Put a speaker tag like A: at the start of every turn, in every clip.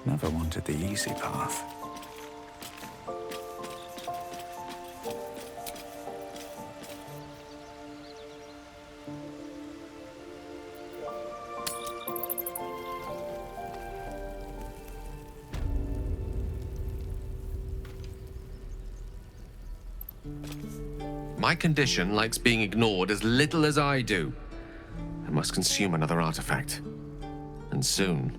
A: Never wanted the easy path.
B: My condition likes being ignored as little as I do. I must consume another artifact. And soon.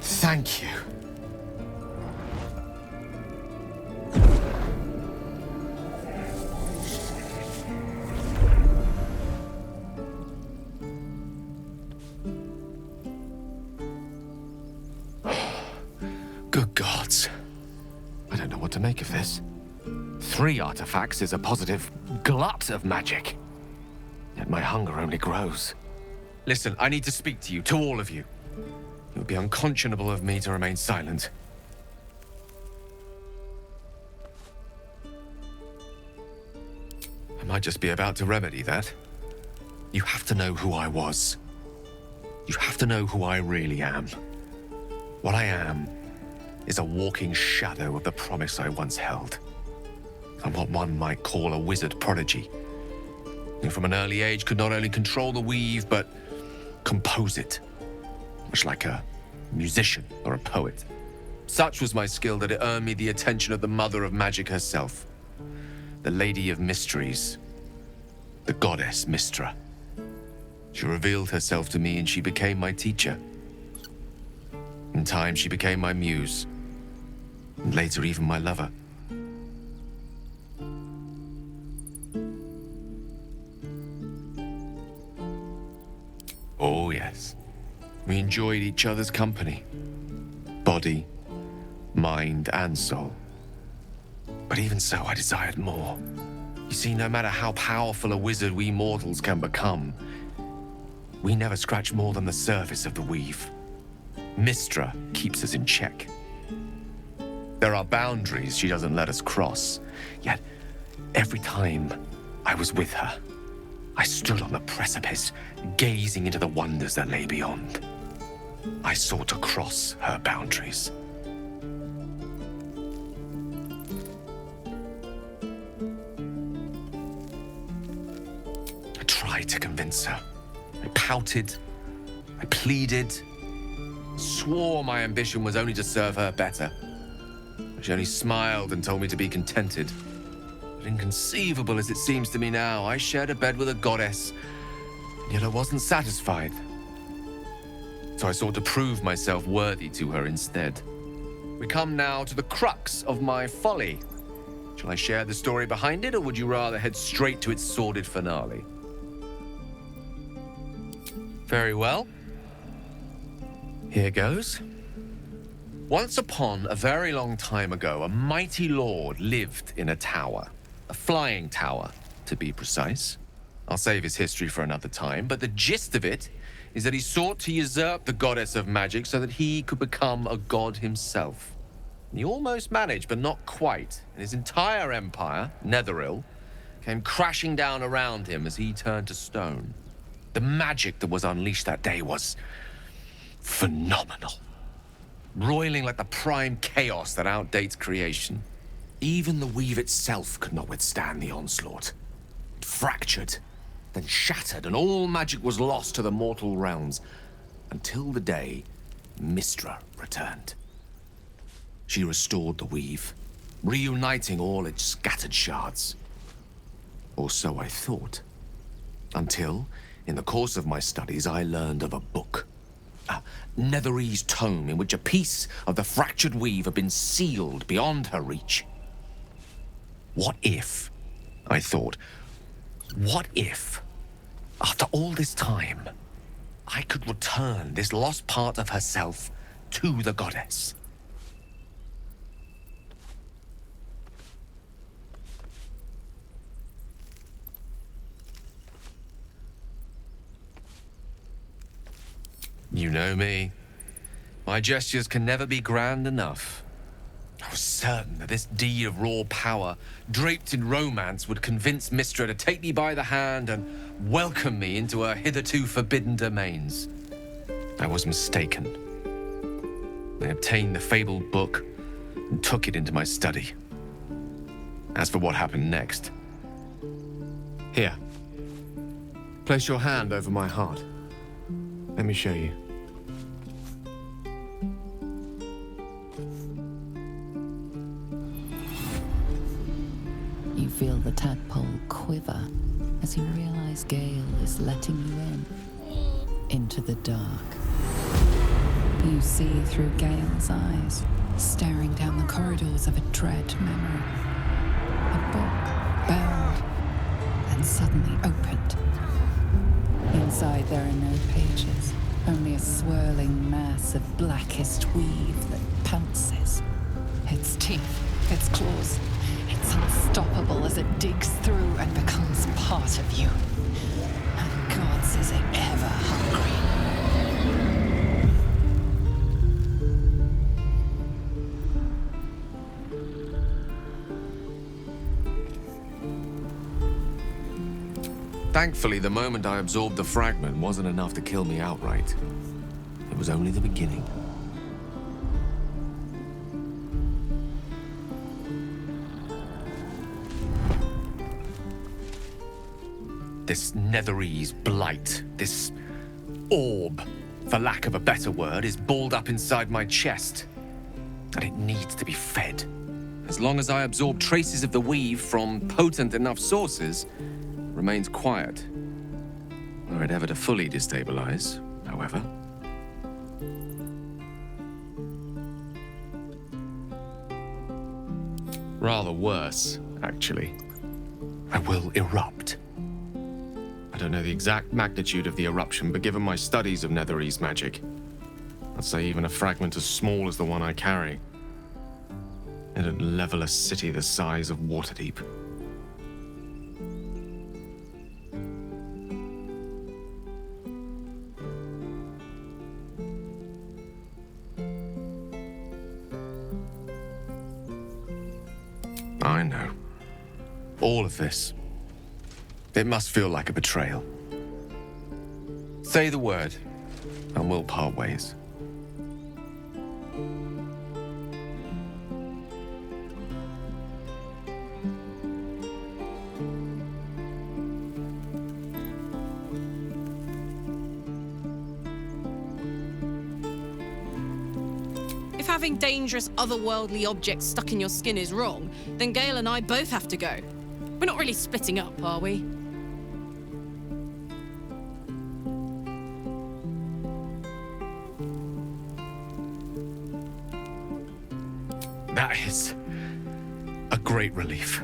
B: Thank you. Good gods. I don't know what to make of this. 3 artifacts is a positive glut of magic. Yet my hunger only grows. Listen, I need to speak to you, to all of you. It would be unconscionable of me to remain silent. I might just be about to remedy that. You have to know who I was. You have to know who I really am. What I am is a walking shadow of the promise I once held. I'm what one might call a wizard prodigy. Who from an early age could not only control the weave, but compose it. Much like a musician or a poet. Such was my skill that it earned me the attention of the mother of magic herself. The Lady of Mysteries. The goddess Mystra. She revealed herself to me and she became my teacher. In time, she became my muse. And later, even my lover. Oh, yes. We enjoyed each other's company. Body, mind, and soul. But even so, I desired more. You see, no matter how powerful a wizard we mortals can become, we never scratch more than the surface of the weave. Mystra keeps us in check. There are boundaries she doesn't let us cross. Yet, every time I was with her, I stood on the precipice, gazing into the wonders that lay beyond. I sought to cross her boundaries. I tried to convince her. I pouted. I pleaded. Swore my ambition was only to serve her better. She only smiled and told me to be contented. But inconceivable as it seems to me now, I shared a bed with a goddess, and yet I wasn't satisfied. So I sought to prove myself worthy to her instead. We come now to the crux of my folly. Shall I share the story behind it, or would you rather head straight to its sordid finale? Very well. Here goes. Once upon a very long time ago, a mighty lord lived in a tower. A flying tower, to be precise. I'll save his history for another time, but the gist of it is that he sought to usurp the goddess of magic so that he could become a god himself. And he almost managed, but not quite. And his entire empire, Netheril, came crashing down around him as he turned to stone. The magic that was unleashed that day was phenomenal. Roiling like the prime chaos that outdates creation. Even the weave itself could not withstand the onslaught. It fractured, then shattered, and all magic was lost to the mortal realms, until the day Mystra returned. She restored the weave, reuniting all its scattered shards. Or so I thought. Until, in the course of my studies, I learned of a book. Netherese tome in which a piece of the fractured weave had been sealed beyond her reach. What if, I thought, what if, after all this time, I could return this lost part of herself to the goddess? You know me. My gestures can never be grand enough. I was certain that this deed of raw power, draped in romance, would convince Mystra to take me by the hand and welcome me into her hitherto forbidden domains. I was mistaken. I obtained the fabled book and took it into my study. As for what happened next... Here. Place your hand over my heart. Let me show you.
C: You feel the tadpole quiver as you realize Gale is letting you into the dark. You see through Gale's eyes, staring down the corridors of a dread memory. A book bound and suddenly opened. Inside there are no pages, only a swirling mass of blackest weave that pounces. Its teeth, its claws, it's unstoppable as it digs through and becomes part of you. And gods, is it ever hungry.
B: Thankfully, the moment I absorbed the fragment wasn't enough to kill me outright. It was only the beginning. This Netherese blight, this orb, for lack of a better word, is balled up inside my chest. And it needs to be fed. As long as I absorb traces of the weave from potent enough sources, it remains quiet. Were it ever to fully destabilize, however. Rather worse, actually. I will erupt. I don't know the exact magnitude of the eruption, but given my studies of Netherese magic, I'd say even a fragment as small as the one I carry, it'd level a city the size of Waterdeep. I know. All of this. It must feel like a betrayal. Say the word, and we'll part ways.
D: If having dangerous otherworldly objects stuck in your skin is wrong, then Gale and I both have to go. We're not really splitting up, are we?
B: That is a great relief.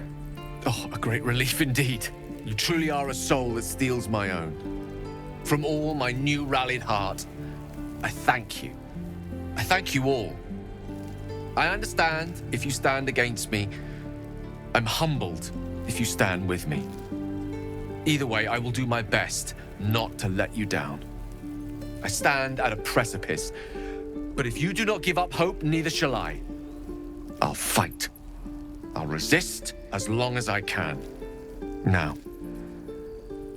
B: Oh, a great relief indeed. You truly are a soul that steals my own. From all my new rallied heart, I thank you. I thank you all. I understand if you stand against me. I'm humbled if you stand with me. Either way, I will do my best not to let you down. I stand at a precipice, but if you do not give up hope, neither shall I. I'll fight. I'll resist as long as I can. Now,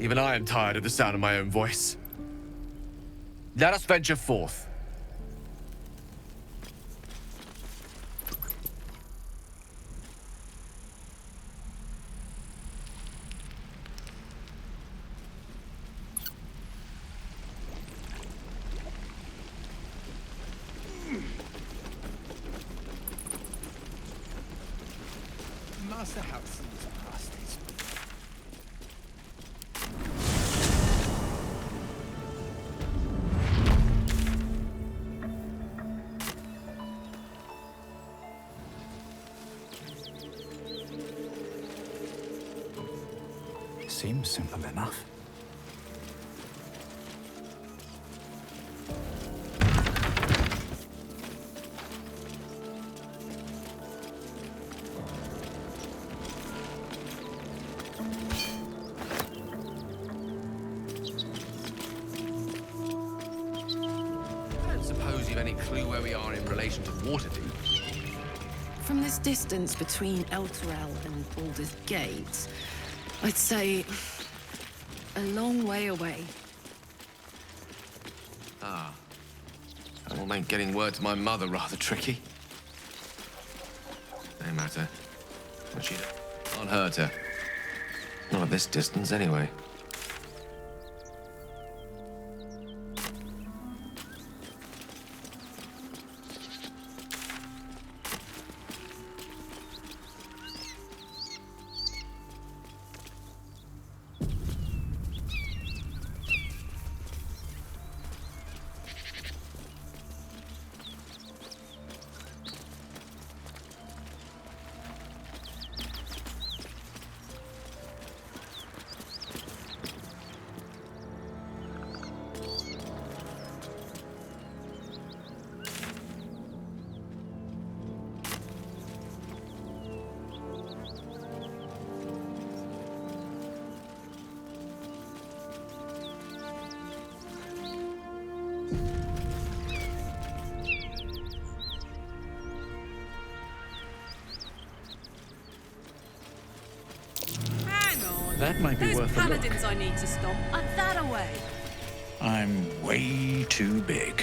B: even I am tired of the sound of my own voice. Let us venture forth.
A: Master House these bastards. Seems simple enough.
B: I don't suppose you've any clue where we are in relation to Waterdeep.
D: From this distance between Elturel and Baldur's Gate, I'd say a long way away.
B: Ah. That will make getting word to my mother rather tricky. No matter. What she can't hurt her. Not at this distance, anyway.
A: That might be
D: Those
A: worth a look.
D: paladins I need to stop are that away.
A: I'm way too big.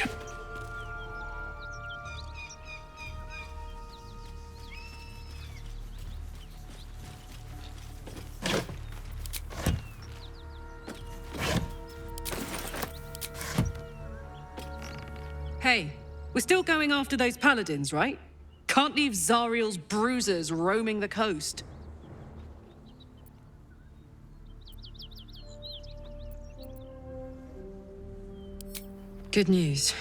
D: Hey, we're still going after those paladins, right? Can't leave Zariel's bruisers roaming the coast. Good news.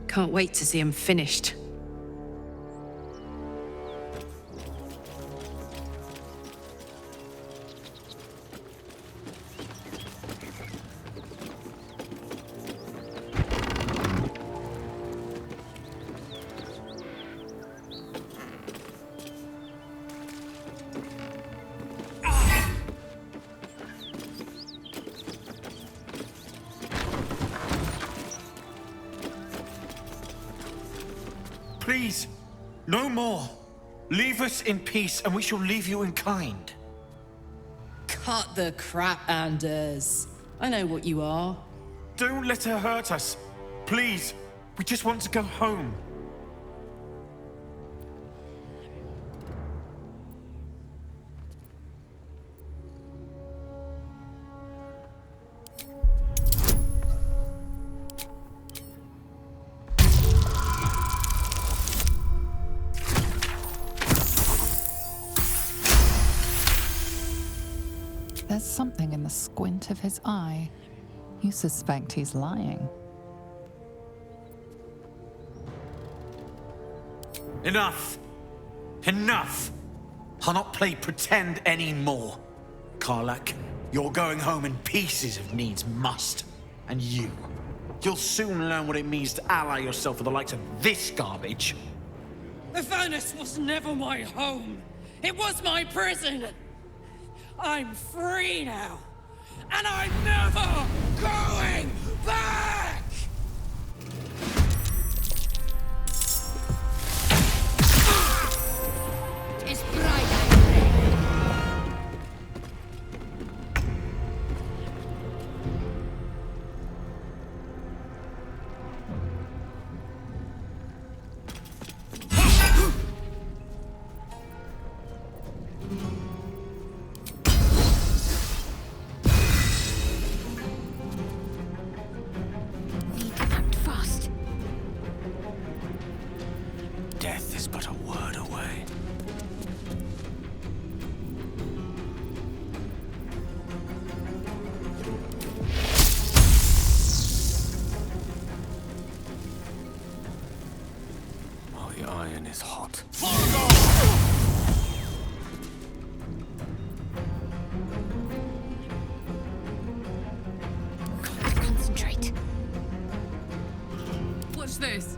D: Can't wait to see him finished.
E: Please, no more. Leave us in peace and we shall leave you in kind.
D: Cut the crap, Anders. I know what you are.
E: Don't let her hurt us. Please, we just want to go home.
C: There's something in the squint of his eye. You suspect he's lying.
E: Enough. Enough. I'll not play pretend anymore. Karlach, you're going home in pieces if needs must. And you'll soon learn what it means to ally yourself with the likes of this garbage.
F: The furnace was never my home. It was my prison. I'm free now. And I'm never going back!
G: It's bright, I'm ready. Need to act fast.
E: Death is but a word away. While the iron is hot.
D: touch this!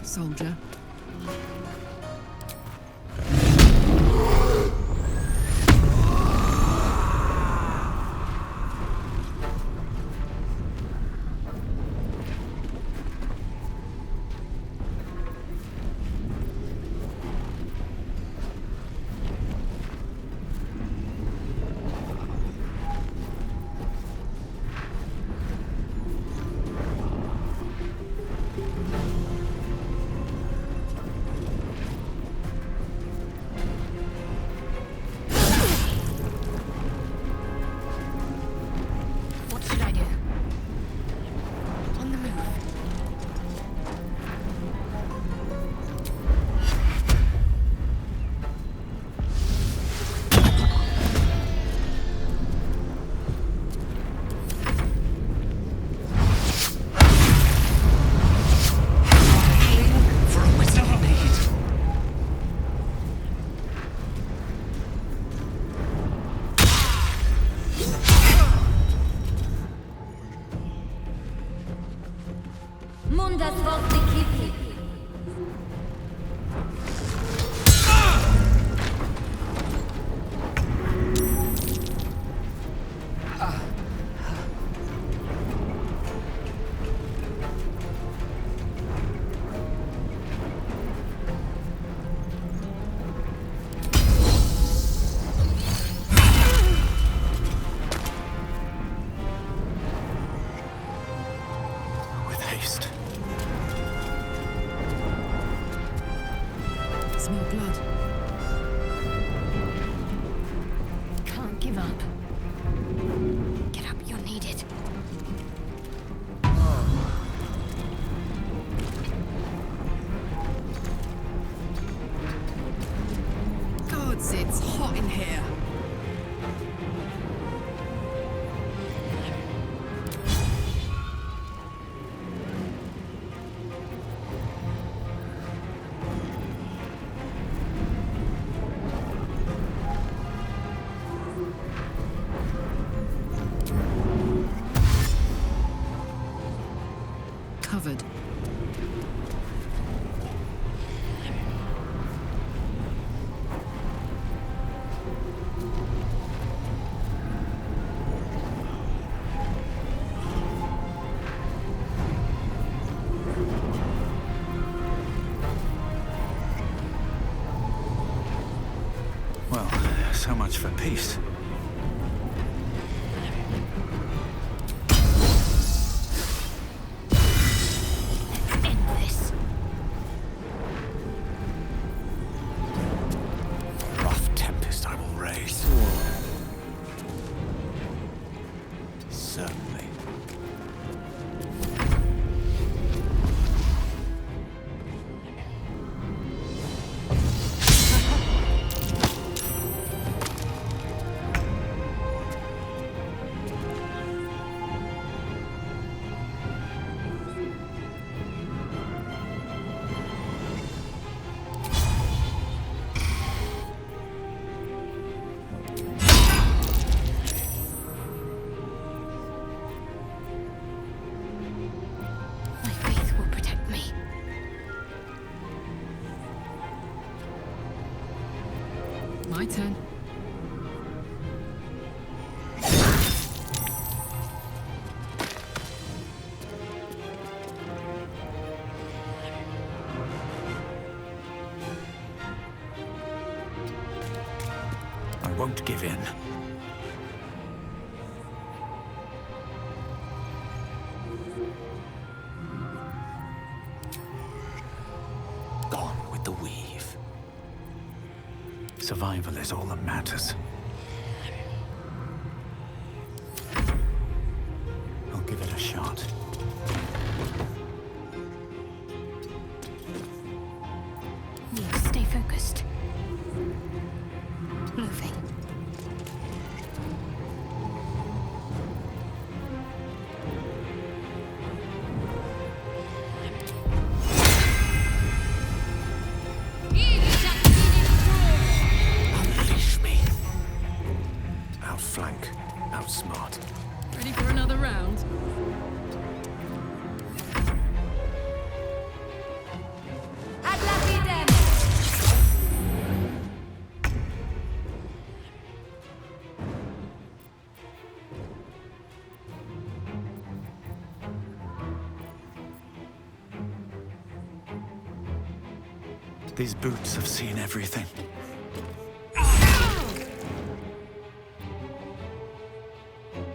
D: Soldier.
G: What should I do? On the move.
B: For a wizard in need.
G: Mundas volti kiti.
A: With haste.
D: Smell blood.
G: Can't give up. Get up, you're needed.
D: Gods, it's hot in here. Covered.
A: Well, so much for peace.
G: Let's end this.
A: Rough tempest I will raise. Certainly.
G: My faith will protect me.
D: My turn.
A: I won't give in. Gone with the weave. Survival is all that matters. I'll give it a shot.
G: Need to stay focused. Moving.
A: These boots have seen everything.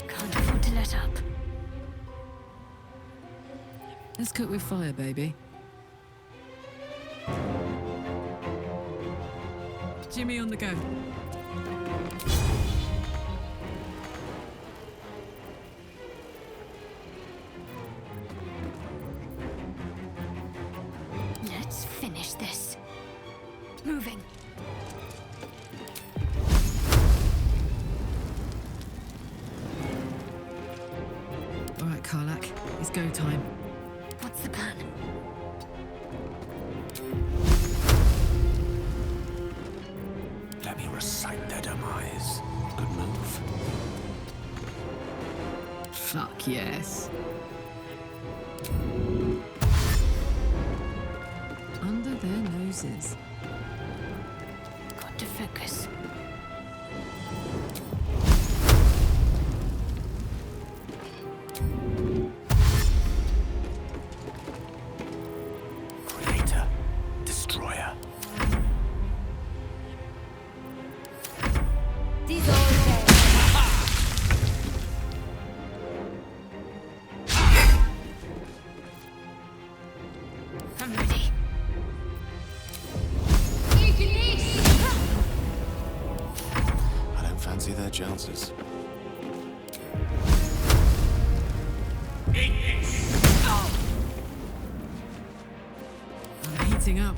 G: Can't afford to let up.
C: Let's cook with fire, baby. Jimmy on the go.
G: Let's finish this. Moving.
C: All right, Karlach, it's go time.
G: What's the plan?
E: Let me recite their demise. Good move.
C: Fuck yes. Under their noses.
G: Got to focus.
E: Creator. Destroyer.
G: These all dead. I'm ready.
H: I don't fancy their chances.
C: I'm heating up.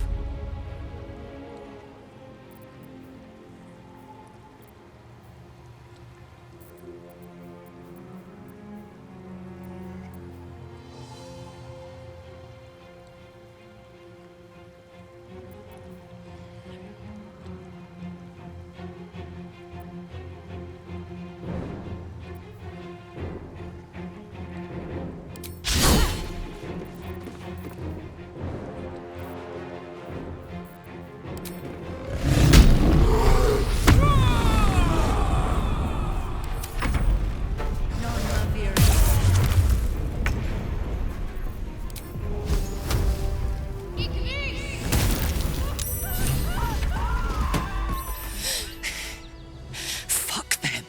F: Fuck them.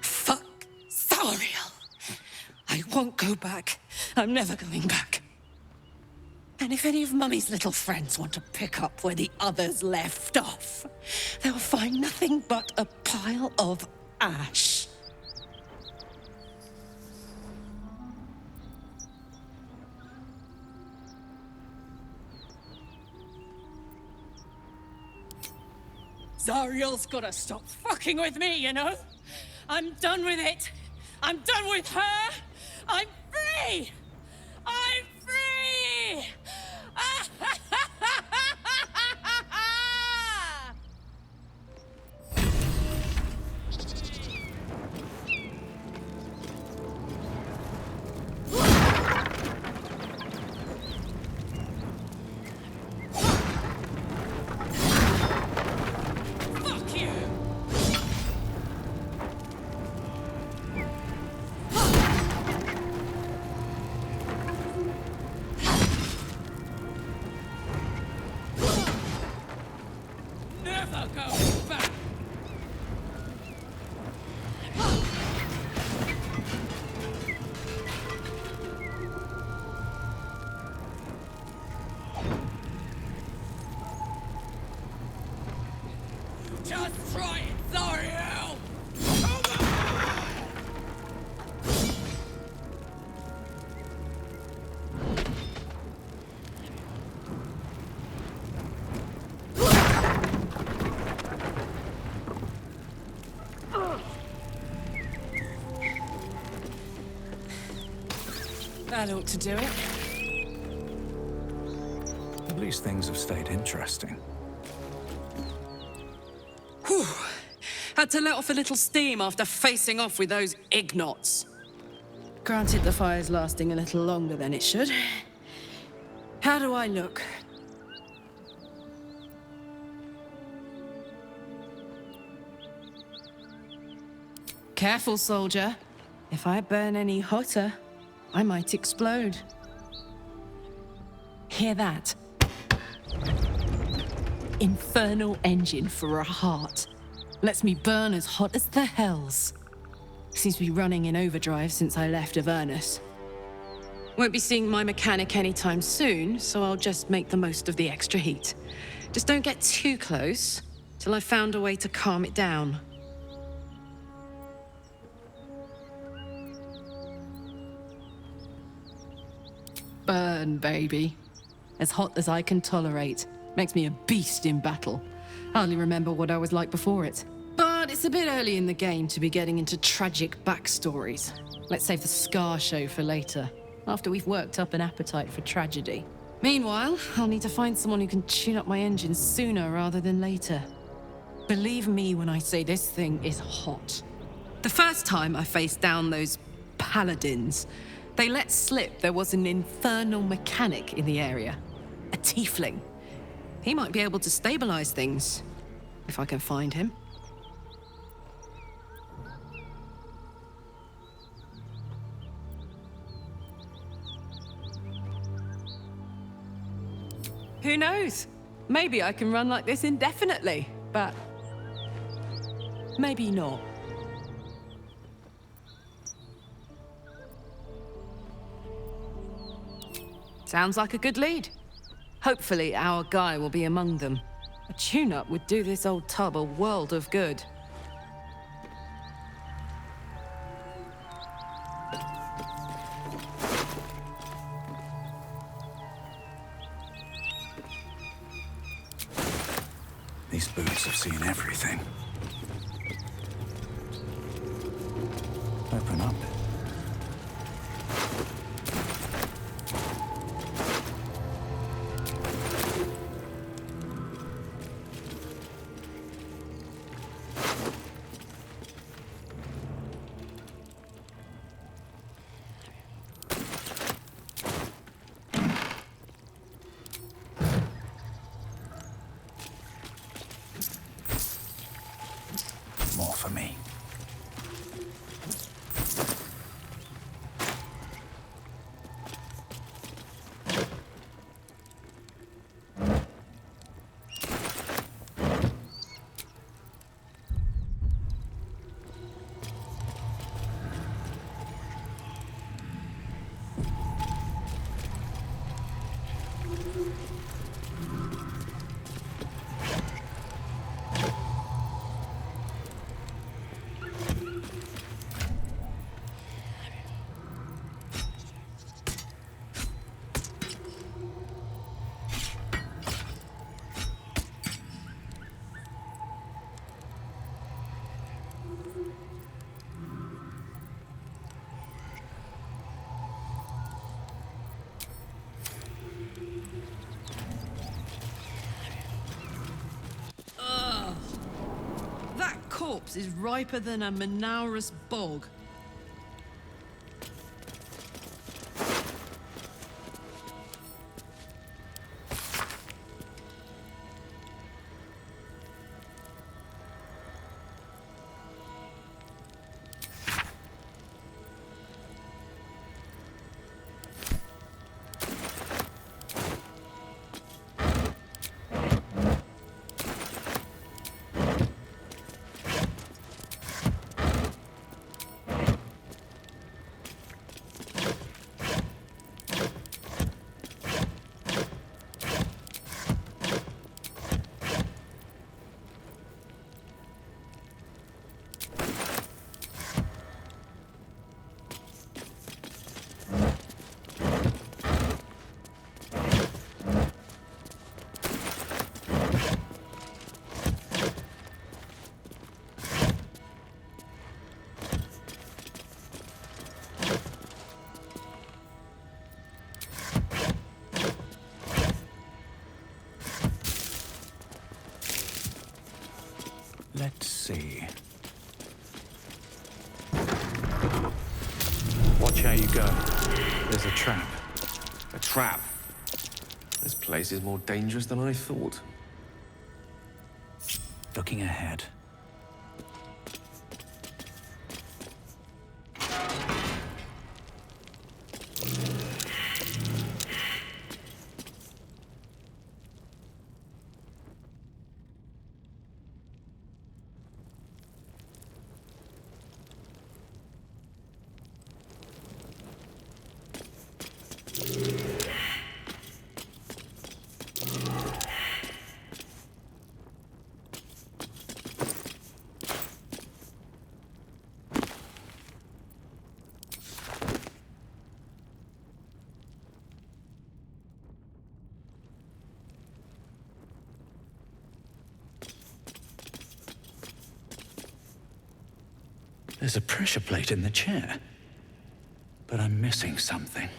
F: Fuck Zariel. I won't go back. I'm never going back. And if any of Mummy's little friends want to pick up where the others left off, they'll find nothing but a pile of ash. Zariel's gotta stop fucking with me, you know? I'm done with it. I'm done with her. I'm free. I'm free. Fuck you. Never going back. Just try it, Zariel! Come on! That ought to do it.
A: At least things have stayed interesting.
F: Whew. Had to let off a little steam after facing off with those ignots. Granted, the fire's lasting a little longer than it should. How do I look? Careful, soldier. If I burn any hotter, I might explode. Hear that?
D: infernal engine for a heart. Lets me burn as hot as the hells. Seems to be running in overdrive since I left Avernus. Won't be seeing my mechanic anytime soon, so I'll just make the most of the extra heat. Just don't get too close till I've found a way to calm it down. Burn, baby. As hot as I can tolerate. Makes me a beast in battle. Hardly remember what I was like before it. But it's a bit early in the game to be getting into tragic backstories. Let's save the scar show for later, after we've worked up an appetite for tragedy. Meanwhile, I'll need to find someone who can tune up my engine sooner rather than later. Believe me when I say this thing is hot. The first time I faced down those paladins, they let slip there was an infernal mechanic in the area. A tiefling. He might be able to stabilize things, if I can find him. Who knows? Maybe I can run like this indefinitely, but maybe not. Sounds like a good lead. Hopefully our guy will be among them. A tune-up would do this old tub a world of good.
A: These boots have seen everything. Open up. More for me.
D: That corpse is riper than a Manaurus bog. Let's see. Watch how you go. There's a trap.
B: A trap? This place is more dangerous than I thought.
A: Looking ahead. There's a pressure plate in the chair. But I'm missing something.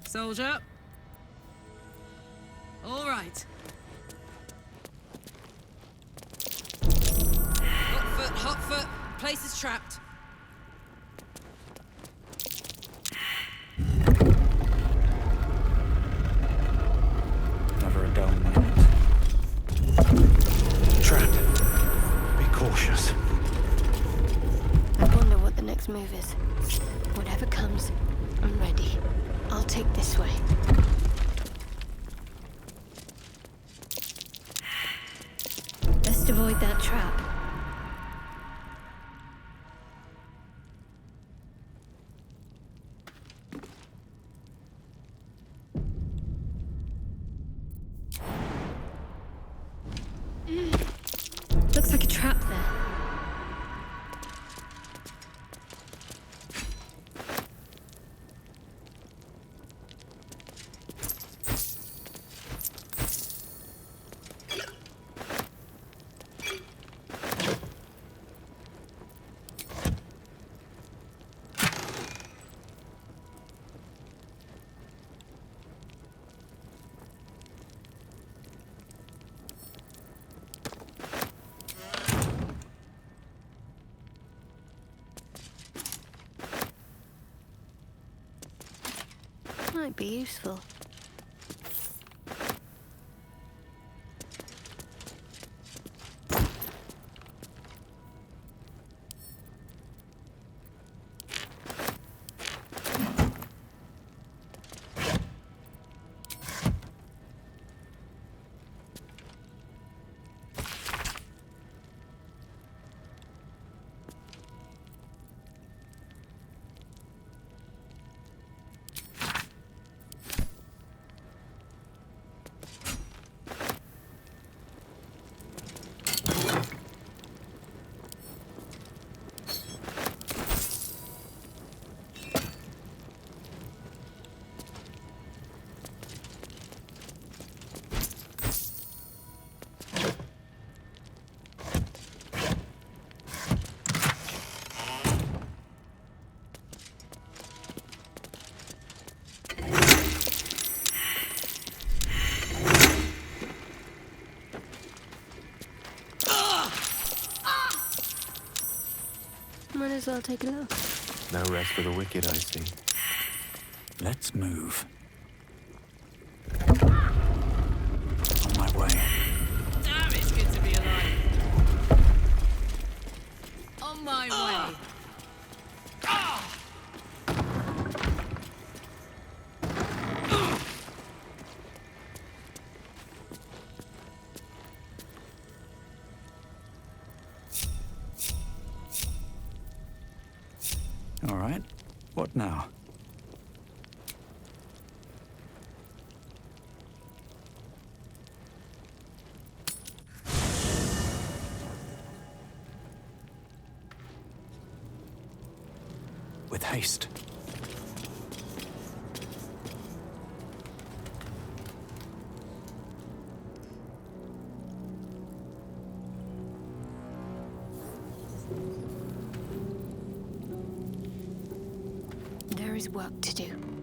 D: Soldier. All right. Hot foot. Place is trapped.
A: Never a dull moment. Trap. Be cautious.
G: I wonder what the next move is. Whatever comes, I'm ready. I'll take this way. Best avoid that trap. Looks like a trap there. Might be useful. Might as well take a look.
H: No rest for the wicked, I see.
A: Let's move. On my way.
D: Damn, it's good to be alive. On my way.
A: All right. What now? With haste.
G: There is work to do.